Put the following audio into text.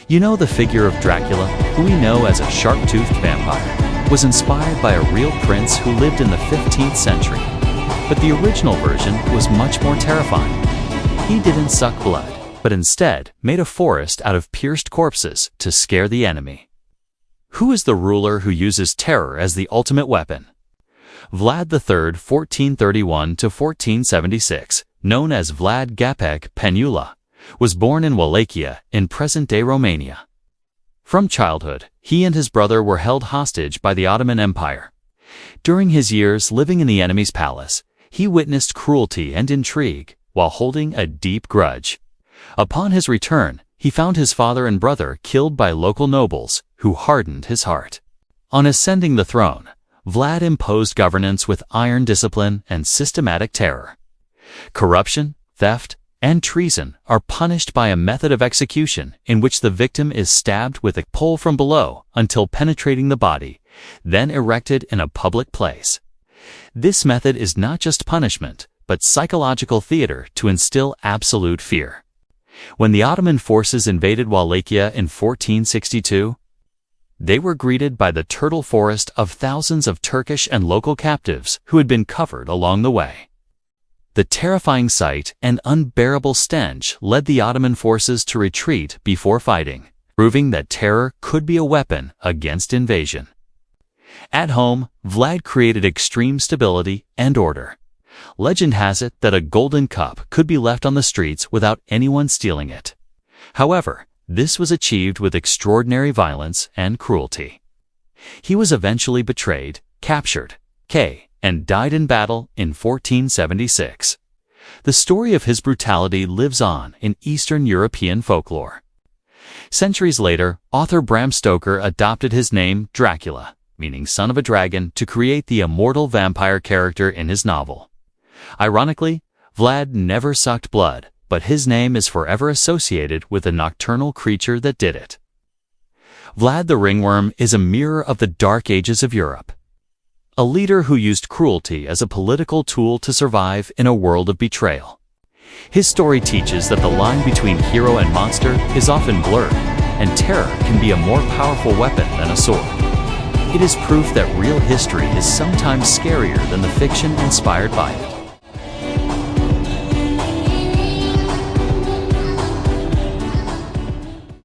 You know, the figure of Dracula, who we know as a sharp-toothed vampire, was inspired by a real prince who lived in the 15th century. But the original version was much more terrifying. He didn't suck blood, but instead made a forest out of pierced corpses to scare the enemy. Who is the ruler who uses terror as the ultimate weapon? Vlad III, 1431 to 1476, known as Vlad the Impaler, was born in Wallachia in present-day Romania. From childhood, he and his brother were held hostage by the Ottoman Empire. During his years living in the enemy's palace, he witnessed cruelty and intrigue while holding a deep grudge. Upon his return, he found his father and brother killed by local nobles, who hardened his heart. On ascending the throne, Vlad imposed governance with iron discipline and systematic terror. Corruption, theft, and treason are punished by a method of execution in which the victim is stabbed with a pole from below until penetrating the body, then erected in a public place. This method is not just punishment, but psychological theater to instill absolute fear. When the Ottoman forces invaded Wallachia in 1462, they were greeted by the turtle forest of thousands of Turkish and local captives who had been covered along the way. The terrifying sight and unbearable stench led the Ottoman forces to retreat before fighting, proving that terror could be a weapon against invasion. At home, Vlad created extreme stability and order. Legend has it that a golden cup could be left on the streets without anyone stealing it. However, this was achieved with extraordinary violence and cruelty. He was eventually betrayed, captured, and died in battle in 1476. The story of his brutality lives on in Eastern European folklore. Centuries later, author Bram Stoker adopted his name Dracula, meaning son of a dragon, to create the immortal vampire character in his novel. Ironically, Vlad never sucked blood, but his name is forever associated with the nocturnal creature that did it. Vlad the Ringworm is a mirror of the Dark Ages of Europe. A leader who used cruelty as a political tool to survive in a world of betrayal. His story teaches that the line between hero and monster is often blurred, and terror can be a more powerful weapon than a sword. It is proof that real history is sometimes scarier than the fiction inspired by it.